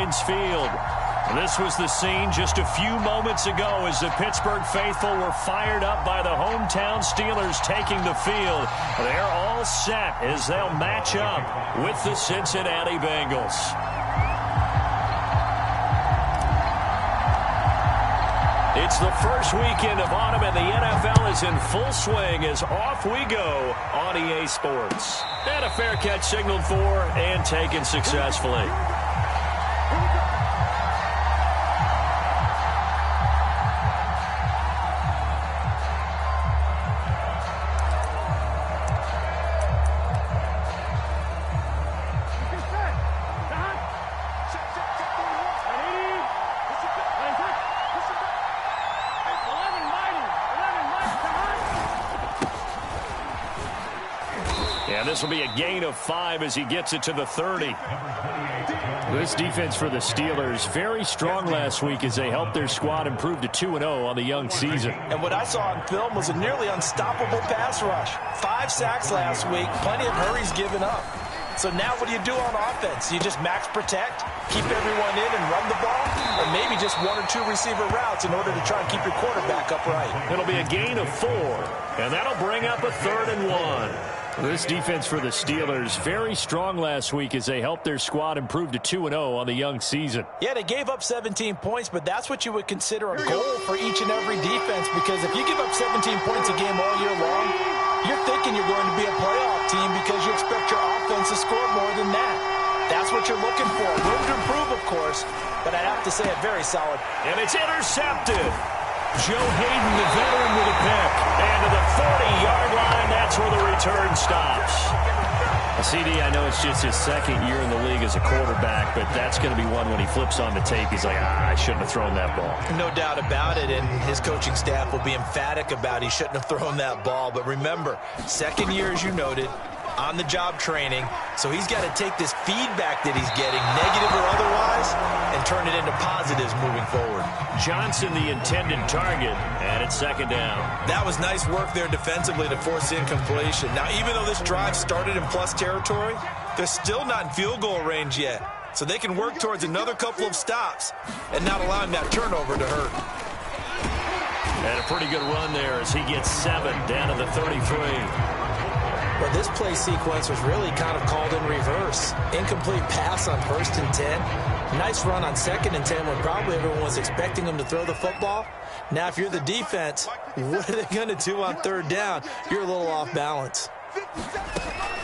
Heinz Field. This was the scene just a few moments ago as the Pittsburgh faithful were fired up by the hometown Steelers taking the field. They're all set as they'll match up with the Cincinnati Bengals. It's the first weekend of autumn, and the NFL is in full swing as off we go on EA Sports. And a fair catch signaled for and taken successfully. This will be a gain of 5 as he gets it to the 30. This defense for the Steelers, very strong last week as they helped their squad improve to 2-0 on the young season. And what I saw on film was a nearly unstoppable pass rush. 5 sacks last week, plenty of hurries given up. So now what do you do on offense? You just max protect, keep everyone in and run the ball, or maybe just 1 or 2 receiver routes in order to try and keep your quarterback upright. It'll be a gain of 4, and that'll bring up a 3rd and 1. This defense for the Steelers, very strong last week as they helped their squad improve to 2-0 on the young season. Yeah, they gave up 17 points, but that's what you would consider a goal for each and every defense, because if you give up 17 points a game all year long, you're thinking you're going to be a playoff team because you expect your offense to score more than that. That's what you're looking for. Room to improve, of course, but I'd have to say it very solid. And it's intercepted. Joe Hayden, the veteran, with a pick. And to the 40-yard line, that's where the return stops. CD, I know it's just his 2nd year in the league as a quarterback, but that's going to be one when he flips on the tape. He's like, I shouldn't have thrown that ball. No doubt about it, and his coaching staff will be emphatic about he shouldn't have thrown that ball. But remember, 2nd year, as you noted, on-the-job training, so he's got to take this feedback that he's getting, negative or otherwise, and turn it into positives moving forward. Johnson, the intended target, and it's 2nd down. That was nice work there defensively to force incompletion. Now, even though this drive started in plus territory, they're still not in field goal range yet, so they can work towards another couple of stops and not allowing that turnover to hurt. And a pretty good run there as he gets 7 down to the 33. Well, this play sequence was really kind of called in reverse. Incomplete pass on 1st and 10. Nice run on 2nd and 10 when probably everyone was expecting him to throw the football. Now, if you're the defense, what are they going to do on 3rd down? You're a little off balance.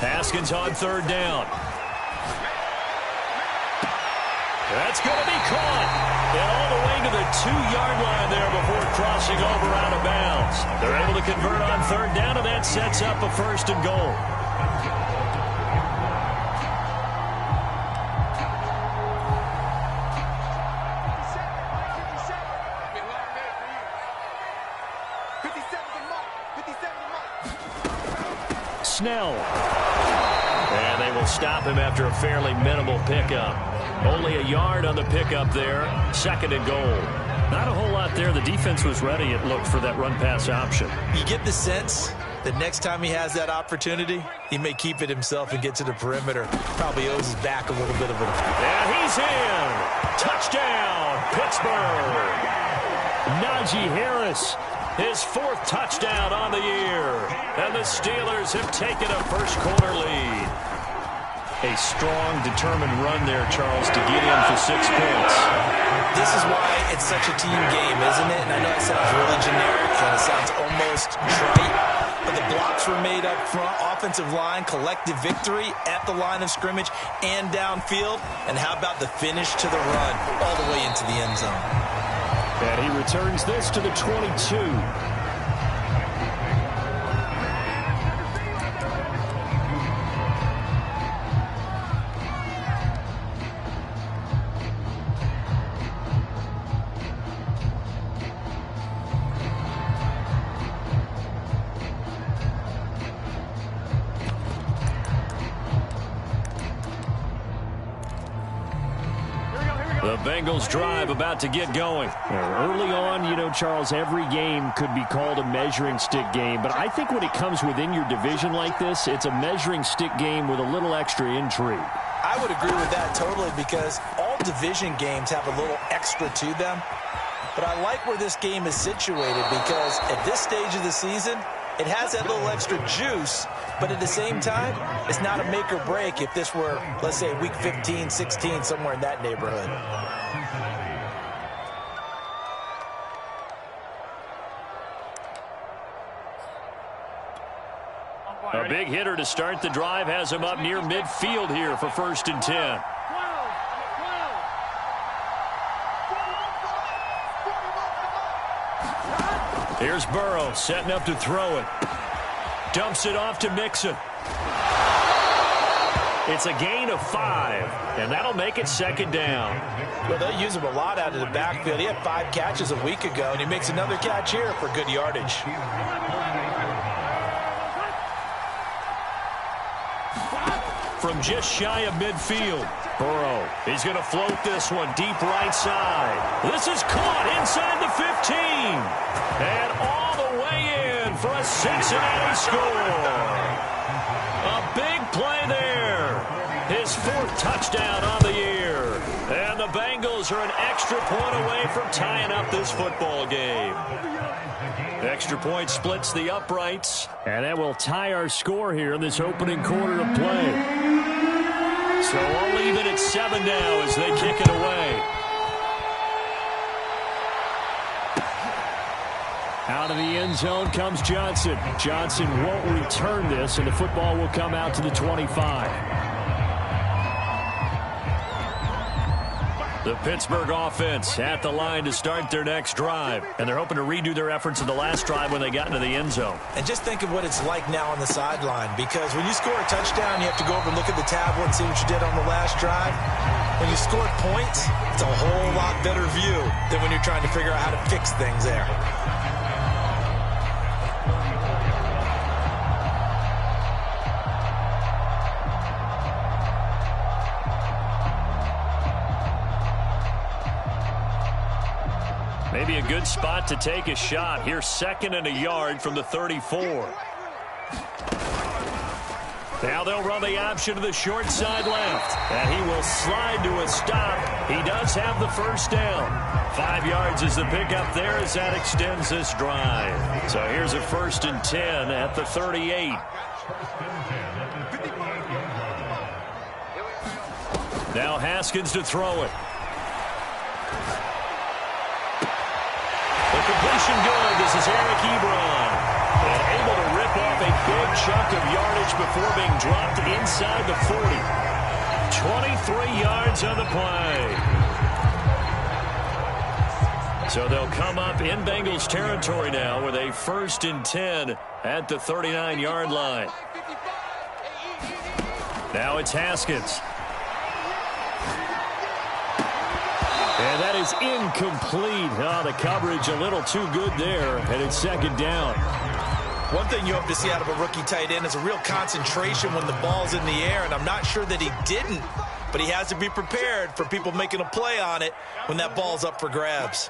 Haskins on 3rd down. That's going to be caught. And all the way to the 2-yard line there before crossing over out of bounds. They're able to convert on 3rd down, and that sets up a 1st and goal. Snell. And they will stop him after a fairly minimal pickup. Only a yard on the pickup there. 2nd and goal. Not a whole lot there. The defense was ready, it looked, for that run-pass option. You get the sense that next time he has that opportunity, he may keep it himself and get to the perimeter. Probably owes his back a little bit of it. And he's in. Touchdown, Pittsburgh. Najee Harris, his 4th touchdown on the year. And the Steelers have taken a first-quarter lead. A strong, determined run there, Charles, to get in for 6 points. This is why it's such a team game, isn't it? And I know it sounds really generic and it sounds almost trite, but the blocks were made up front, offensive line, collective victory at the line of scrimmage and downfield. And how about the finish to the run all the way into the end zone? And he returns this to the 22. The Bengals drive about to get going. Early on, you know, Charles, every game could be called a measuring stick game. But I think when it comes within your division like this, it's a measuring stick game with a little extra intrigue. I would agree with that totally, because all division games have a little extra to them. But I like where this game is situated because at this stage of the season, it has that little extra juice, but at the same time, it's not a make or break if this were, let's say, week 15, 16, somewhere in that neighborhood. A big hitter to start the drive has him up near midfield here for 1st and 10. Here's Burrow setting up to throw it. Dumps it off to Mixon. It's a gain of 5, and that'll make it 2nd down. Well, they use him a lot out of the backfield. He had 5 catches a week ago, and he makes another catch here for good yardage. From just shy of midfield, Burrow, he's going to float this one deep right side. This is caught inside the 15. And all the way in for a Cincinnati score. A big play there. His 4th touchdown on the year. And the Bengals are an extra point away from tying up this football game. Extra point splits the uprights. And that will tie our score here in this opening quarter of play. So we'll leave it at 7 now as they kick it away. Out of the end zone comes Johnson. Johnson won't return this, and the football will come out to the 25. The Pittsburgh offense at the line to start their next drive. And they're hoping to redo their efforts in the last drive when they got into the end zone. And just think of what it's like now on the sideline, because when you score a touchdown, you have to go over and look at the tablet and see what you did on the last drive. When you scored points, it's a whole lot better view than when you're trying to figure out how to fix things there. Maybe a good spot to take a shot. Here's 2nd and a yard from the 34. Now they'll run the option to the short side left. And he will slide to a stop. He does have the 1st down. 5 yards is the pickup there as that extends this drive. So here's a 1st and 10 at the 38. Now Haskins to throw it. Completion good. This is Eric Ebron. And able to rip off a big chunk of yardage before being dropped inside the 40. 23 yards on the play. So they'll come up in Bengals territory now with a 1st and 10 at the 39-yard line. Now it's Haskins. And that is incomplete. Oh, the coverage a little too good there, and it's 2nd down. One thing you hope to see out of a rookie tight end is a real concentration when the ball's in the air, and I'm not sure that he didn't, but he has to be prepared for people making a play on it when that ball's up for grabs.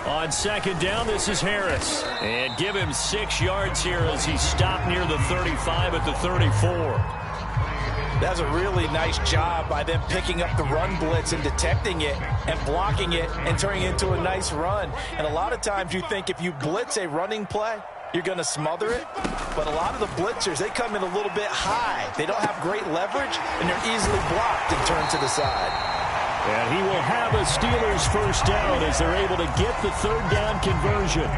On 2nd down, this is Harris. And give him 6 yards here as he stopped near the 35 at the 34. That's a really nice job by them picking up the run blitz and detecting it and blocking it and turning it into a nice run. And a lot of times you think if you blitz a running play, you're going to smother it. But a lot of the blitzers, they come in a little bit high. They don't have great leverage, and they're easily blocked and turned to the side. And he will have a Steelers 1st down as they're able to get the 3rd down conversion.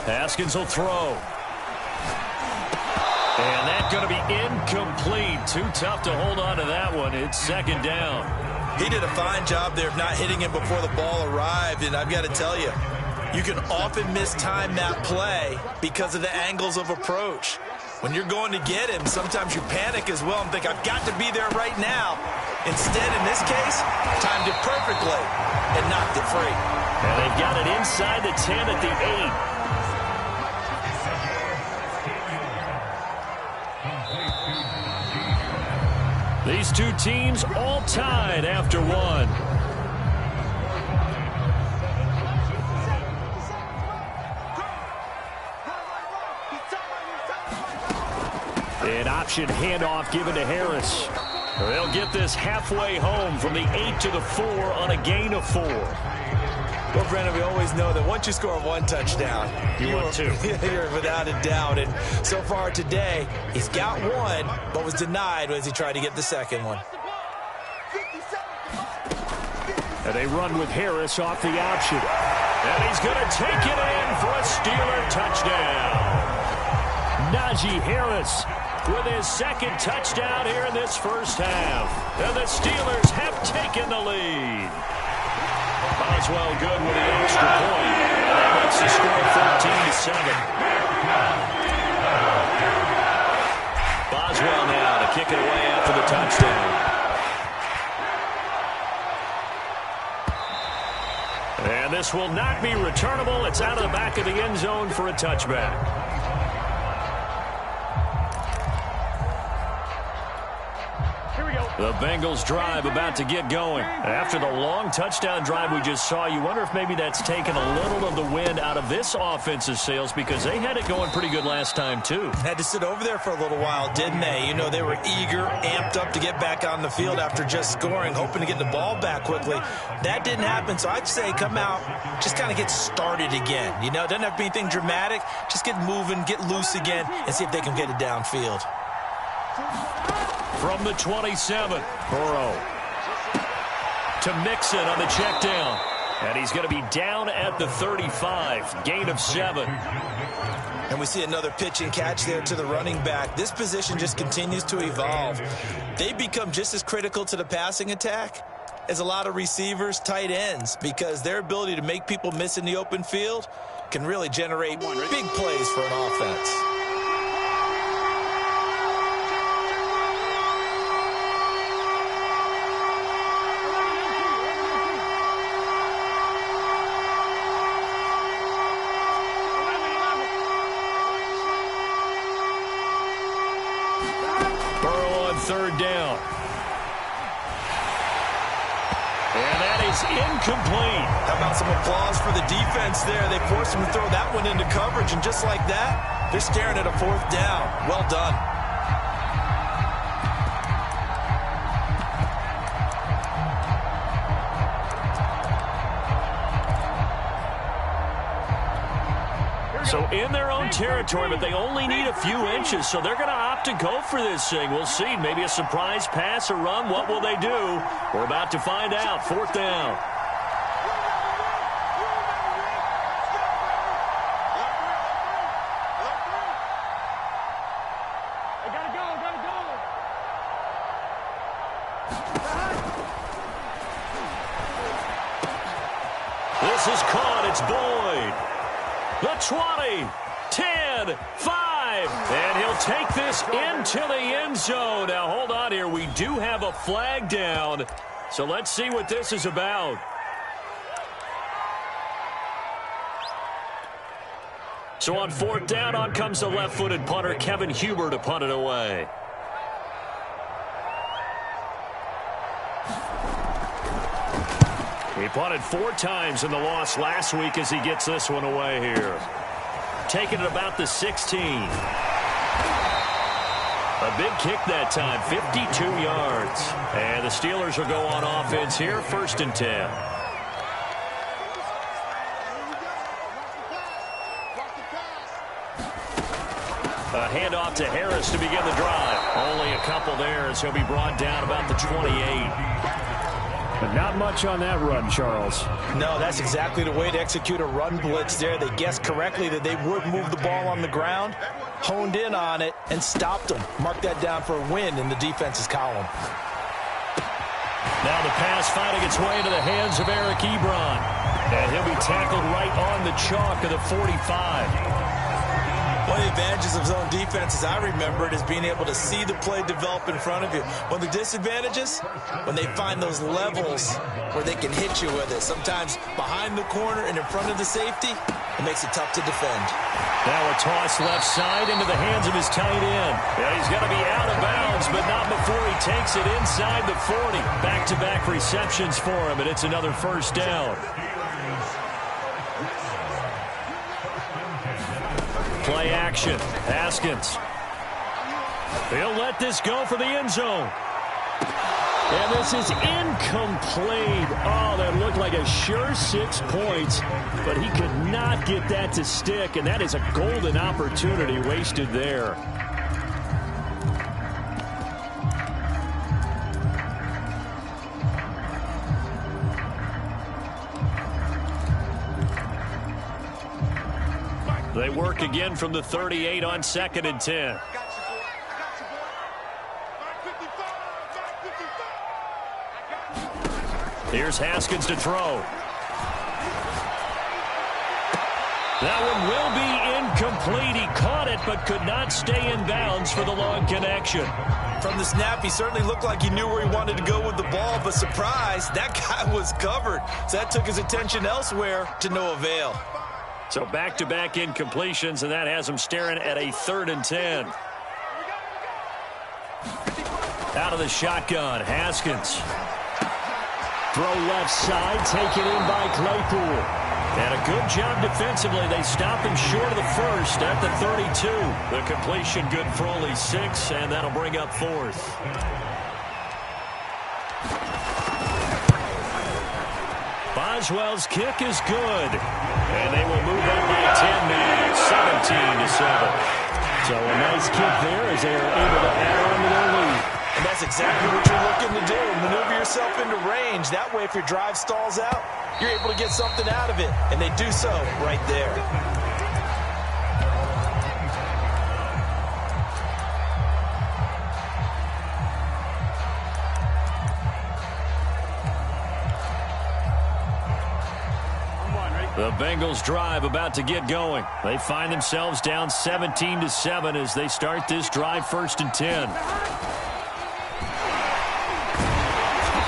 Haskins will throw. And that's going to be incomplete. Too tough to hold on to that one. It's 2nd down. He did a fine job there of not hitting him before the ball arrived, and I've got to tell you, you can often mistime that play because of the angles of approach. When you're going to get him, sometimes you panic as well and think, I've got to be there right now. Instead, in this case, timed it perfectly and knocked it free. And they've got it inside the 10 at the 8. These two teams all tied after one. An option handoff given to Harris. They'll get this halfway home from the 8 to the 4 on a gain of 4. Well, Brandon, we always know that once you score one touchdown, want two. You're without a doubt. And so far today, he's got one, but was denied as he tried to get the second one. And they run with Harris off the option. And he's going to take it in for a Steeler touchdown. Najee Harris with his second touchdown here in this first half. And the Steelers have taken the lead. Boswell good with the extra point. That makes the score 13-7. Boswell now to kick it away after the touchdown. And this will not be returnable. It's out of the back of the end zone for a touchback. The Bengals drive about to get going. After the long touchdown drive we just saw, you wonder if maybe that's taken a little of the wind out of this offensive sails because they had it going pretty good last time too. Had to sit over there for a little while, didn't they? You know, they were eager, amped up to get back on the field after just scoring, hoping to get the ball back quickly. That didn't happen, so I'd say come out, just kind of get started again. You know, it doesn't have to be anything dramatic. Just get moving, get loose again, and see if they can get it downfield. From the 27, Burrow to Mixon on the check down. And he's going to be down at the 35, gain of 7. And we see another pitch and catch there to the running back. This position just continues to evolve. They become just as critical to the passing attack as a lot of receivers, tight ends, because their ability to make people miss in the open field can really generate big plays for an offense. Third down. And that is incomplete. How about some applause for the defense there? They forced him to throw that one into coverage, and just like that, they're staring at a fourth down. Well done. So in their own territory, but they only need a few inches, so they're going to opt to go for this thing. We'll see. Maybe a surprise pass or run. What will they do? We're about to find out. Fourth down. This is caught. It's Boyd. The 20, 10, 5, and he'll take this into the end zone. Now, hold on here. We do have a flag down, so let's see what this is about. So on fourth down, on comes the left-footed punter, Kevin Huber, to punt it away. He punted 4 times in the loss last week as he gets this one away here. Taking it about the 16. A big kick that time, 52 yards. And the Steelers will go on offense here, 1st and 10. A handoff to Harris to begin the drive. Only a couple there as he'll be brought down about the 28. But not much on that run, Charles. No, that's exactly the way to execute a run blitz there. They guessed correctly that they would move the ball on the ground, honed in on it, and stopped them. Mark that down for a win in the defense's column. Now the pass finding its way into the hands of Eric Ebron. And he'll be tackled right on the chalk of the 45. One of the advantages of zone defense, as I remember it, is being able to see the play develop in front of you. One of the disadvantages, when they find those levels where they can hit you with it, sometimes behind the corner and in front of the safety, it makes it tough to defend. Now a toss left side into the hands of his tight end. Yeah, he's going to be out of bounds, but not before he takes it inside the 40. Back-to-back receptions for him, and it's another first down. Play action. Haskins He'll let this go for the end zone. And this is incomplete. Oh, that looked like a sure 6 points, but he could not get that to stick, and that is a golden opportunity wasted there. They work again from the 38 on 2nd and 10. Here's Haskins to throw. That one will be incomplete. He caught it but could not stay in bounds for the long connection. From the snap, he certainly looked like he knew where he wanted to go with the ball, but surprise, that guy was covered. So that took his attention elsewhere to no avail. So back-to-back incompletions, and that has him staring at a 3rd and 10. Out of the shotgun, Haskins. Throw left side, taken in by Claypool. And a good job defensively. They stop him short of the first at the 32. The completion good for only 6, and that'll bring up 4th. Boswell's kick is good. And they will move up by 10 now, 17-7. So a nice kick there as they are able to add on to their lead. And that's exactly what you're looking to do. Maneuver yourself into range. That way, if your drive stalls out, you're able to get something out of it. And they do so right there. The Bengals drive about to get going. They find themselves down 17-7 as they start this drive 1st and 10.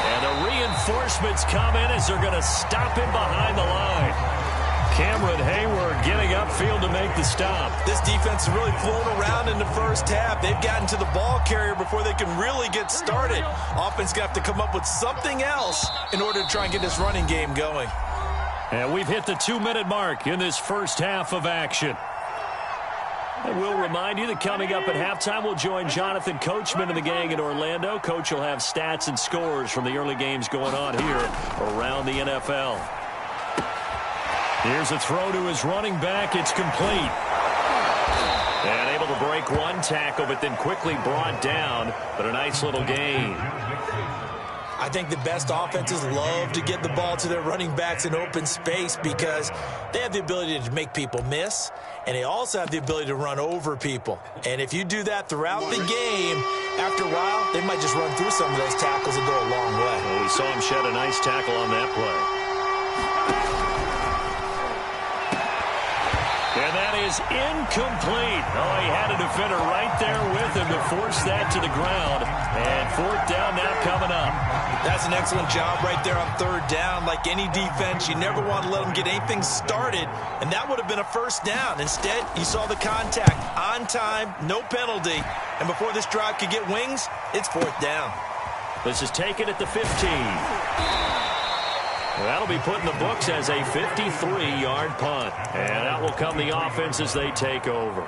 And the reinforcements come in as they're going to stop him behind the line. Cameron Hayward getting upfield to make the stop. This defense has really flown around in the first half. They've gotten to the ball carrier before they can really get started. Offense going to have to come up with something else in order to try and get this running game going. And we've hit the 2-minute mark in this first half of action. And we'll remind you that coming up at halftime, we'll join Jonathan Coachman and the gang in Orlando. Coach will have stats and scores from the early games going on here around the NFL. Here's a throw to his running back. It's complete. And able to break one tackle, but then quickly brought down. But a nice little gain. I think the best offenses love to get the ball to their running backs in open space because they have the ability to make people miss, and they also have the ability to run over people. And if you do that throughout the game, after a while, they might just run through some of those tackles and go a long way. Well, we saw him shed a nice tackle on that play. And that is incomplete. Oh, he had a defender right there with him to force that to the ground. And 4th down now coming up. That's an excellent job right there on 3rd down. Like any defense, you never want to let them get anything started, and that would have been a 1st down. Instead, you saw the contact on time, no penalty, and before this drive could get wings, it's 4th down. This is taken at the 15. Well, that'll be put in the books as a 53-yard punt, and out will come the offense as they take over.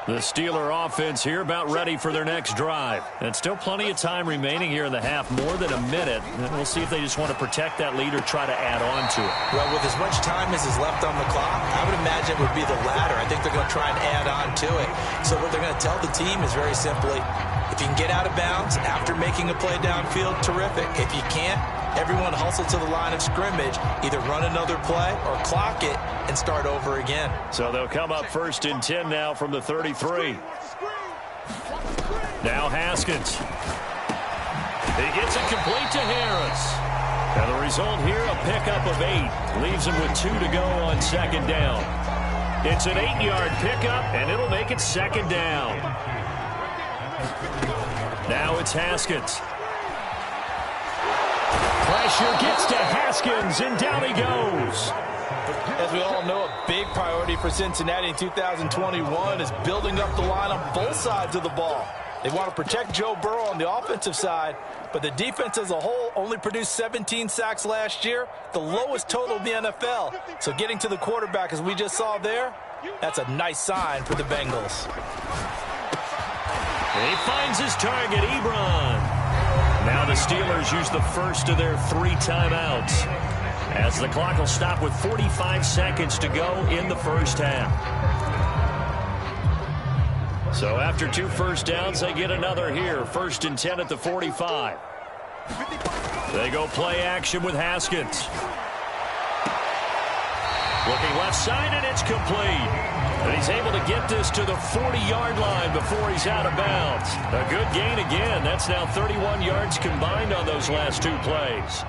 The Steeler offense here about ready for their next drive. And still plenty of time remaining here in the half, more than a minute. And we'll see if they just want to protect that lead or try to add on to it. Well, with as much time as is left on the clock, I would imagine it would be the latter. I think they're going to try and add on to it. So what they're going to tell the team is very simply, if you can get out of bounds after making a play downfield, terrific. If you can't, everyone hustle to the line of scrimmage, either run another play or clock it and start over again. So they'll come up 1st and 10 now from the 33. Now Haskins. He gets it complete to Harris. And the result here, a pickup of 8. Leaves him with 2 to go on 2nd down. It's an 8-yard pickup, and it'll make it 2nd down. Now it's Haskins. Pressure gets to Haskins, and down he goes. As we all know, a big priority for Cincinnati in 2021 is building up the line on both sides of the ball. They want to protect Joe Burrow on the offensive side, but the defense as a whole only produced 17 sacks last year, the lowest total in the NFL. So getting to the quarterback, as we just saw there, that's a nice sign for the Bengals. He finds his target, Ebron. Now the Steelers use the first of their 3 timeouts, as the clock will stop with 45 seconds to go in the first half. So after 2 first downs, they get another here. 1st and 10 at the 45. They go play action with Haskins. Looking left side, and it's complete. And he's able to get this to the 40-yard line before he's out of bounds. A good gain again. That's now 31 yards combined on those last 2 plays.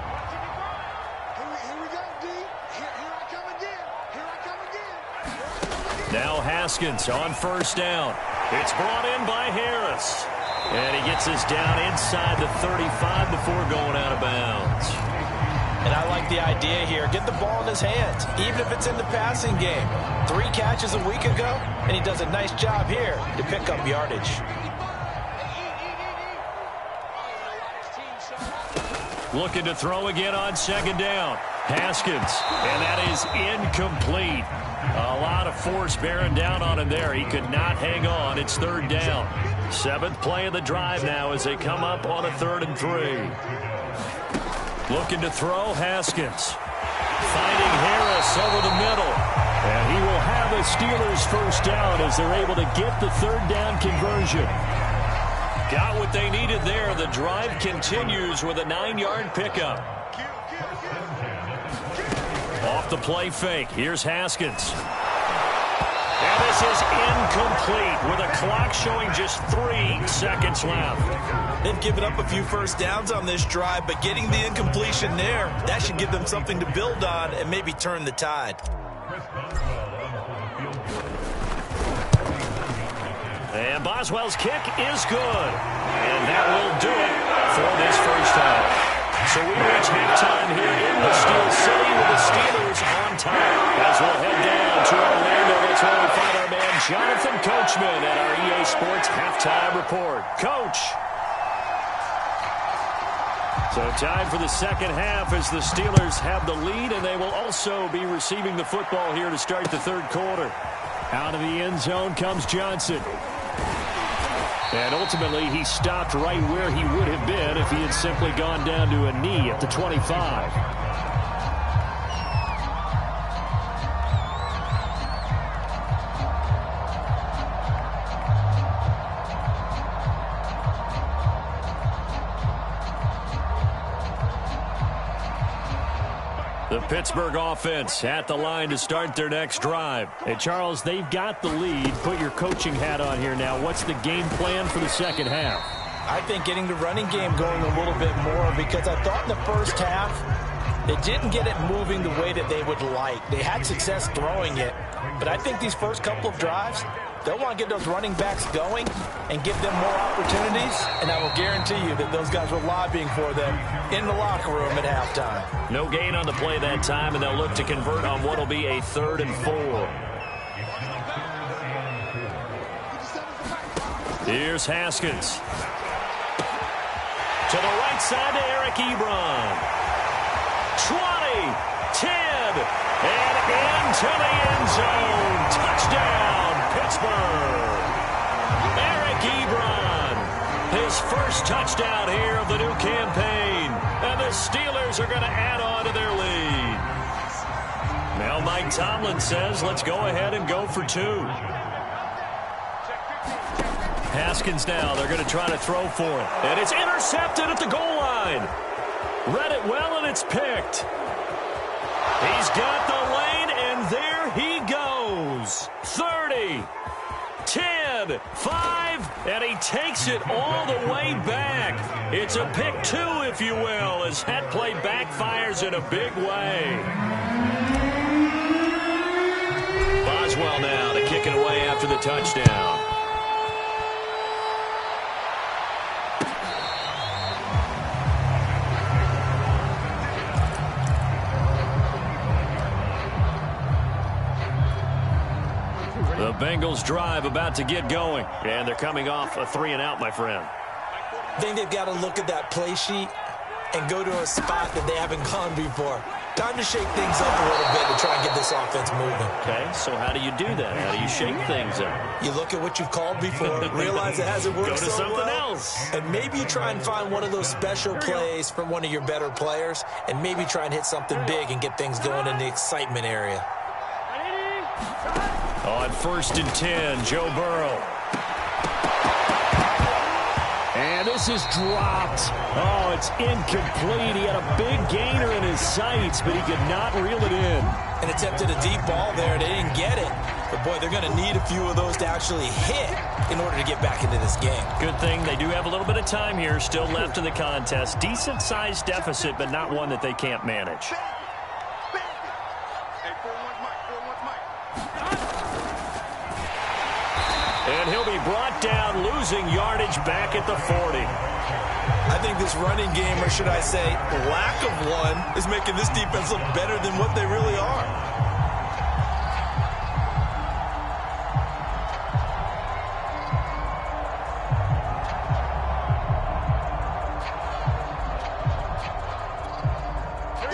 Now Haskins on 1st down. It's brought in by Harris. And he gets this down inside the 35 before going out of bounds. And I like the idea here. Get the ball in his hands, even if it's in the passing game. 3 catches a week ago, and he does a nice job here to pick up yardage. Looking to throw again on 2nd down. Haskins, and that is incomplete. A lot of force bearing down on him there. He could not hang on. It's 3rd down. 7th play of the drive now as they come up on a 3rd and 3. Looking to throw, Haskins. Finding Harris over the middle. And he will have a Steelers 1st down as they're able to get the 3rd down conversion. Got what they needed there. The drive continues with a 9-yard pickup. Off the play fake. Here's Haskins. And this is incomplete with a clock showing just 3 seconds left. They've given up a few first downs on this drive, but getting the incompletion there, that should give them something to build on and maybe turn the tide. And Boswell's kick is good. And that will do it for this first half. So we reach halftime here in the Steel City with the Steelers on top. As we'll head down to Orlando, that's where we find our man Jonathan Coachman at our EA Sports Halftime Report. Coach. So time for the second half as the Steelers have the lead, and they will also be receiving the football here to start the 3rd quarter. Out of the end zone comes Johnson. And ultimately, he stopped right where he would have been if he had simply gone down to a knee at the 25. The Pittsburgh offense at the line to start their next drive. Hey, Charles, they've got the lead. Put your coaching hat on here now. What's the game plan for the second half? I think getting the running game going a little bit more, because I thought in the first half they didn't get it moving the way that they would like. They had success throwing it, but I think these first couple of drives, they'll want to get those running backs going and give them more opportunities, and I will guarantee you that those guys were lobbying for them in the locker room at halftime. No gain on the play that time, and they'll look to convert on what will be a 3rd and 4. Here's Haskins. To the right side to Eric Ebron. 20, 10, and into the end zone. Touchdown, Pittsburgh. Eric Ebron, his first touchdown here of the new campaign. And the Steelers are going to add on to their lead. Now Mike Tomlin says, let's go ahead and go for 2. Haskins now, they're going to try to throw for him. And it's intercepted at the goal line. Read it well, and it's picked. He's got the lane, and there he goes. 30, 10, 5, and he takes it all the way back. It's a pick 2, if you will, as that play backfires in a big way. Boswell now to kick it away after the touchdown. The Bengals drive about to get going. And they're coming off a 3-and-out, my friend. I think they've got to look at that play sheet and go to a spot that they haven't gone before. Time to shake things up a little bit to try and get this offense moving. Okay, so how do you do that? How do you shake things up? You look at what you've called before, realize it hasn't worked Go to so something well, else. and maybe you try and find one of those special plays from one of your better players, and maybe try and hit something big and get things going in the excitement area. On 1st and 10, Joe Burrow. And this is dropped. Oh, it's incomplete. He had a big gainer in his sights, but he could not reel it in. And attempted a deep ball there. They didn't get it. But, boy, they're going to need a few of those to actually hit in order to get back into this game. Good thing they do have a little bit of time here still left in the contest. Decent-sized deficit, but not one that they can't manage. And he'll be brought down, losing yardage back at the 40. I think this running game, or should I say lack of one, is making this defense look better than what they really are.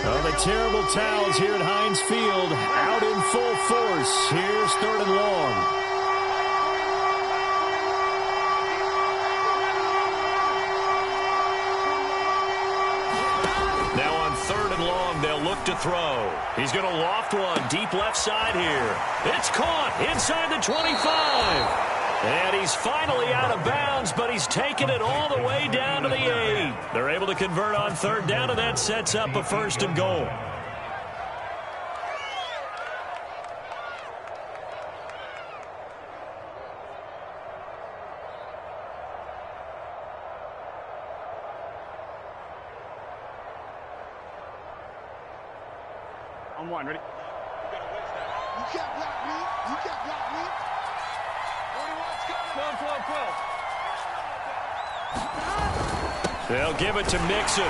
Oh, the terrible towels here at Heinz Field, out in full force. Here's 3rd and long. They'll look to throw. He's going to loft one deep left side here. It's caught inside the 25. And he's finally out of bounds, but he's taken it all the way down to the 8. They're able to convert on 3rd down, and that sets up a 1st and goal. On 1, ready? You can't block me. You can't block me. 41's coming. 12. They'll give it to Mixon.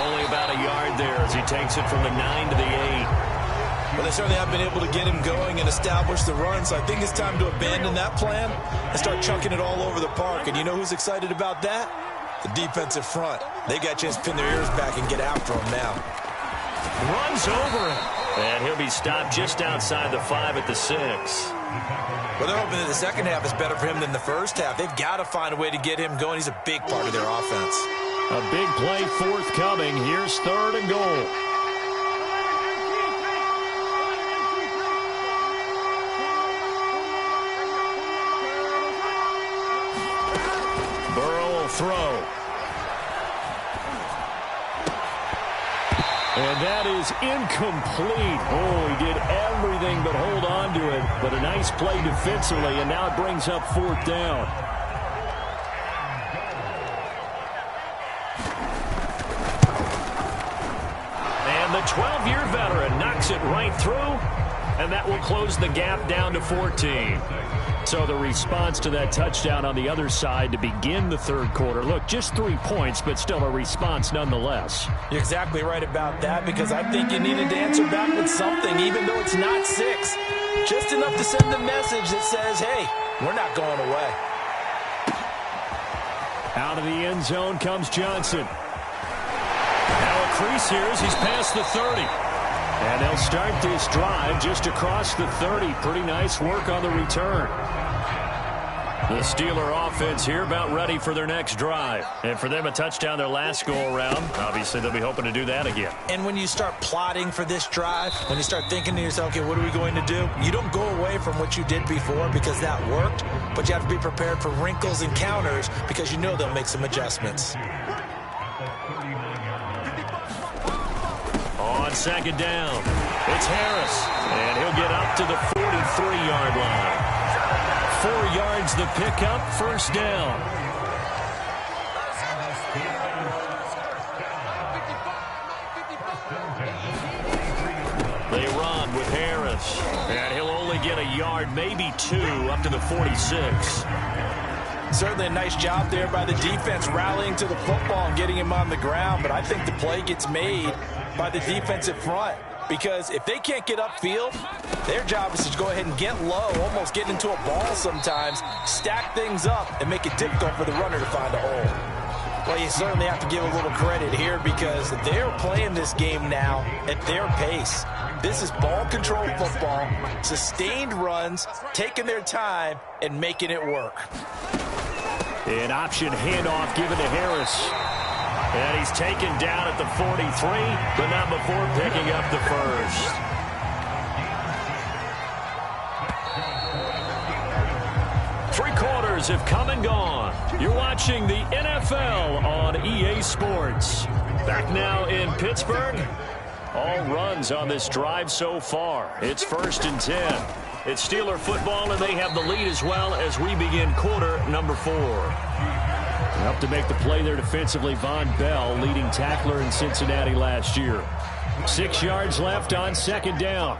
Only about a yard there as he takes it from the 9 to the 8. Well, they certainly have been able to get him going and establish the run, so I think it's time to abandon that plan and start chunking it all over the park. And you know who's excited about that? The defensive front. They got a chance to pin their ears back and get after him now. Runs over him. And he'll be stopped just outside the 5 at the 6. Well, they're hoping that the second half is better for him than the first half. They've got to find a way to get him going. He's a big part of their offense. A big play forthcoming. Here's 3rd and goal. Burrow will throw. And that is incomplete. Oh, he did everything but hold on to it. But a nice play defensively, and now it brings up 4th down. And the 12-year veteran knocks it right through, and that will close the gap down to 14. So the response to that touchdown on the other side to begin the 3rd quarter. Look, just 3 points, but still a response nonetheless. You're exactly right about that, because I think you needed to answer back with something, even though it's not 6. Just enough to send a message that says, hey, we're not going away. Out of the end zone comes Johnson. Now a crease here as he's past the 30. And they'll start this drive just across the 30. Pretty nice work on the return. The Steeler offense here about ready for their next drive. And for them, a touchdown their last go-around. Obviously, they'll be hoping to do that again. And when you start plotting for this drive, when you start thinking to yourself, okay, what are we going to do? You don't go away from what you did before because that worked, but you have to be prepared for wrinkles and counters because you know they'll make some adjustments. On 2nd down, it's Harris. And he'll get up to the 43-yard line. 4 yards the pickup, 1st down. They run with Harris. And he'll only get a yard, maybe 2, up to the 46. Certainly a nice job there by the defense rallying to the football and getting him on the ground, but I think the play gets made by the defensive front. because if they can't get upfield, their job is to go ahead and get low, almost get into a ball sometimes, stack things up, and make it difficult for the runner to find a hole. Well, you certainly have to give a little credit here because they're playing this game now at their pace. This is ball control football, sustained runs, taking their time, and making it work. An option handoff given to Harris. And he's taken down at the 43, but not before picking up the first. Three quarters have come and gone. You're watching the NFL on EA Sports. Back now in Pittsburgh. All runs on this drive so far. It's 1st and 10. It's Steeler football, and they have the lead as well as we begin quarter number 4. Up to make the play there defensively, Von Bell, leading tackler in Cincinnati last year. 6 yards left on 2nd down.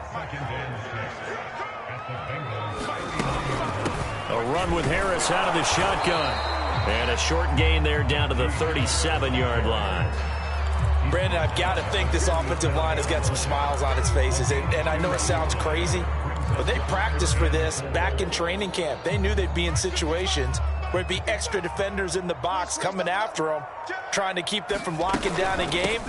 A run with Harris out of the shotgun. And a short gain there down to the 37-yard line. Brandon, I've got to think this offensive line has got some smiles on its faces. And I know it sounds crazy, but they practiced for this back in training camp. They knew they'd be in situations where it'd be extra defenders in the box coming after them, trying to keep them from locking down a game.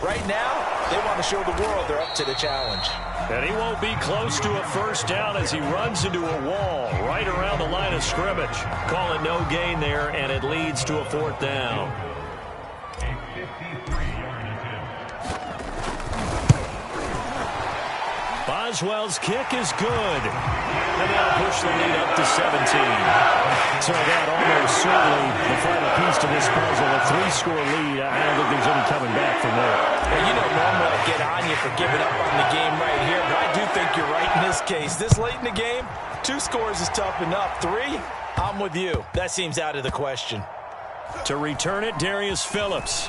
Right now, they want to show the world they're up to the challenge. And he won't be close to a first down as he runs into a wall right around the line of scrimmage. Call it no gain there, and it leads to a 4th down. Boswell's kick is good. And that'll push the lead up to 17. So that almost certainly the final piece to this puzzle. A 3-score lead. I don't think there's any coming back from there. Well, you know, normally I get on you for giving up on the game right here, but I do think you're right in this case. This late in the game, 2 scores is tough enough. 3, I'm with you. That seems out of the question. To return it, Darius Phillips.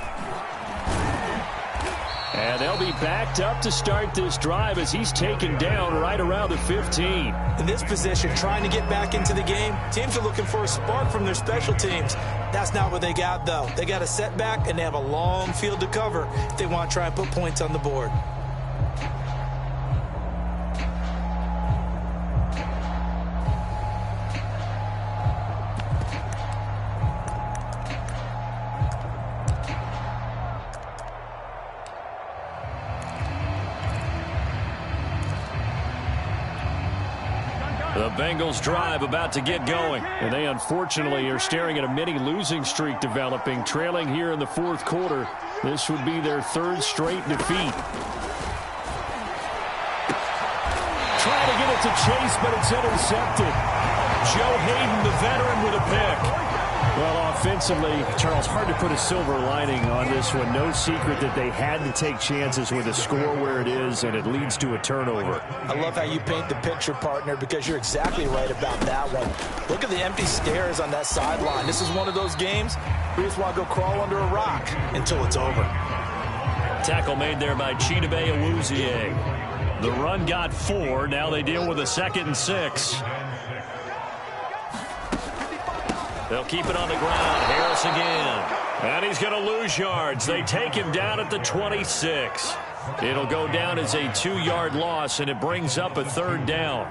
And they'll be backed up to start this drive as he's taken down right around the 15. In this position, trying to get back into the game, teams are looking for a spark from their special teams. That's not what they got, though. They got a setback, and they have a long field to cover if they want to try and put points on the board. The Bengals drive about to get going. And they unfortunately are staring at a mini losing streak developing, trailing here in the 4th quarter. This would be their 3rd straight defeat. Trying to get it to Chase, but it's intercepted. Joe Hayden, the veteran, with a pick. Well, offensively, Charles, hard to put a silver lining on this one. No secret that they had to take chances with a score where it is, and it leads to a turnover. I love how you paint the picture, partner, because you're exactly right about that one. Look at the empty stairs on that sideline. This is one of those games where you just want to go crawl under a rock until it's over. Tackle made there by Chidobe Awuzie. The run got 4. Now they deal with a 2nd and 6. They'll keep it on the ground. Harris again. And he's going to lose yards. They take him down at the 26. It'll go down as a 2-yard loss, and it brings up a 3rd down.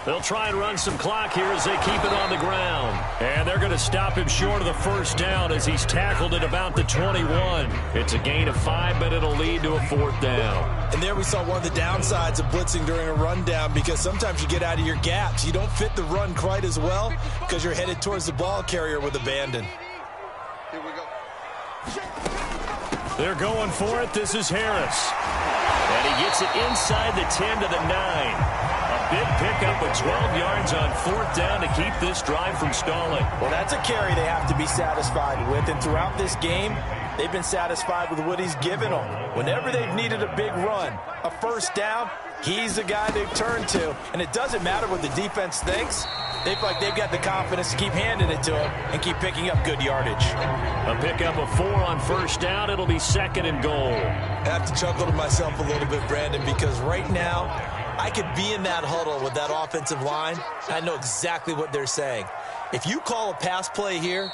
They'll try and run some clock here as they keep it on the ground. And they're going to stop him short of the 1st down as he's tackled at about the 21. It's a gain of 5, but it'll lead to a 4th down. And there we saw one of the downsides of blitzing during a rundown, because sometimes you get out of your gaps. You don't fit the run quite as well because you're headed towards the ball carrier with abandon. Here we go. They're going for it. This is Harris. And he gets it inside the 10 to the 9. A big pickup with 12 yards on 4th down to keep this drive from stalling. Well, that's a carry they have to be satisfied with. And throughout this game, they've been satisfied with what he's given them. Whenever they've needed a big run, a 1st down, he's the guy they've turned to. And it doesn't matter what the defense thinks. They feel like they've got the confidence to keep handing it to him and keep picking up good yardage. A pickup of 4 on 1st down. It'll be 2nd and goal. I have to chuckle to myself a little bit, Brandon, because right now I could be in that huddle with that offensive line. I know exactly what they're saying. If you call a pass play here,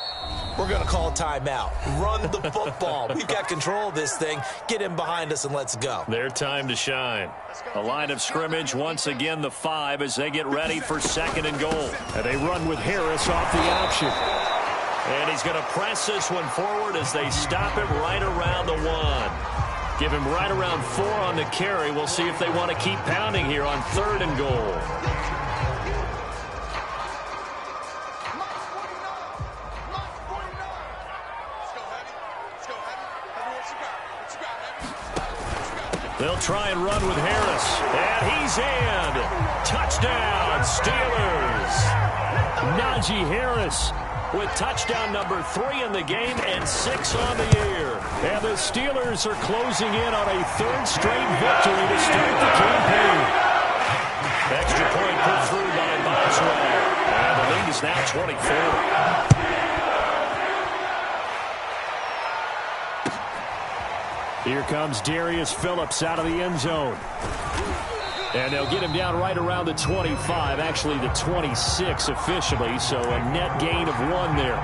we're going to call a timeout. Run the football. We've got control of this thing. Get him behind us and let's go. Their time to shine. A line of scrimmage, once again the 5 as they get ready for 2nd and goal. And they run with Harris off the option. And he's going to press this one forward as they stop him right around the 1. Give him right around 4 on the carry. We'll see if they want to keep pounding here on 3rd and goal. They'll try and run with Harris. And he's in. Touchdown, Steelers. Najee Harris with touchdown number 3 in the game and 6 on the year. And the Steelers are closing in on a 3rd straight victory to start the campaign. Extra point put through by Boswell. And the lead is now 24. Here comes Darius Phillips out of the end zone. And they'll get him down right around the 25, actually the 26 officially, so a net gain of 1 there.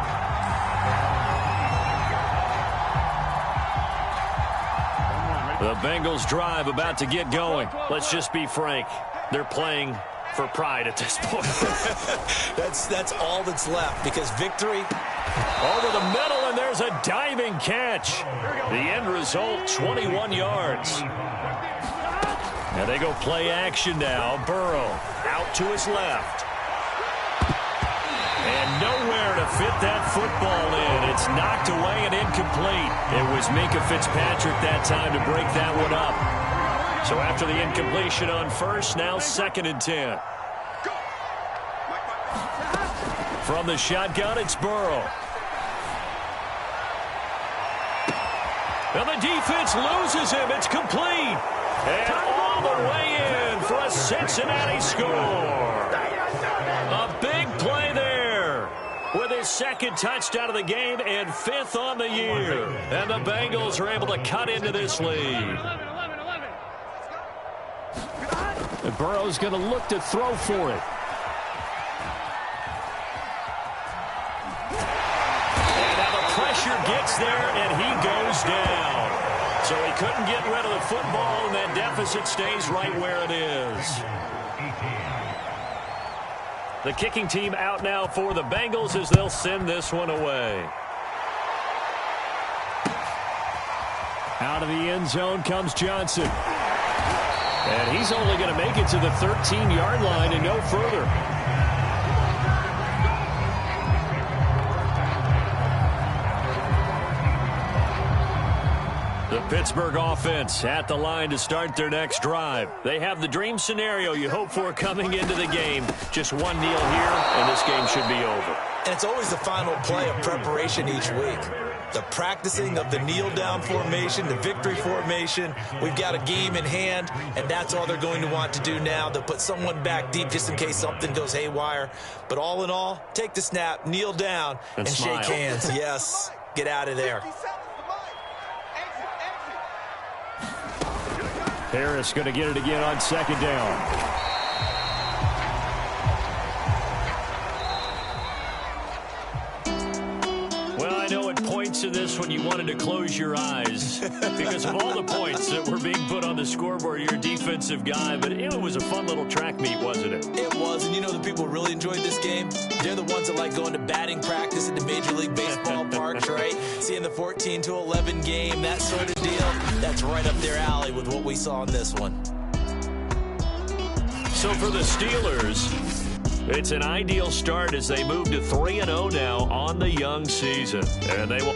The Bengals drive about to get going. Let's just be frank. They're playing for pride at this point. That's all that's left because victory over the middle, and there's a diving catch. The end result, 21 yards. Now they go play action now. Burrow out to his left. And nowhere to fit that football in. It's knocked away and incomplete. It was Minkah Fitzpatrick that time to break that one up. So after the incompletion on 1st, now 2nd and 10. From the shotgun, it's Burrow. And the defense loses him. It's complete. And all the way in for a Cincinnati score. A big play there with his 2nd touchdown of the game and 5th on the year. And the Bengals are able to cut into this lead. And Burrow's going to look to throw for it. And now the pressure gets there, and he goes down. So he couldn't get rid of the football, and that deficit stays right where it is. The kicking team out now for the Bengals as they'll send this one away. Out of the end zone comes Johnson. And he's only going to make it to the 13-yard line and no further. The Pittsburgh offense at the line to start their next drive. They have the dream scenario you hope for coming into the game. Just 1 kneel here, and this game should be over. And it's always the final play of preparation each week. The practicing of the kneel-down formation, the victory formation. We've got a game in hand, and that's all they're going to want to do now. They'll put someone back deep just in case something goes haywire. But all in all, take the snap, kneel down, and shake hands. Yes, get out of there. Harris going to get it again on 2nd down. To this when you wanted to close your eyes because of all the points that were being put on the scoreboard. You're a defensive guy, but it was a fun little track meet, wasn't it? It was, and you know the people who really enjoyed this game? They're the ones that like going to batting practice at the Major League Baseball parks, right? Seeing the 14-11 game, that sort of deal. That's right up their alley with what we saw in this one. So for the Steelers, it's an ideal start as they move to 3-0 now on the young season. And they will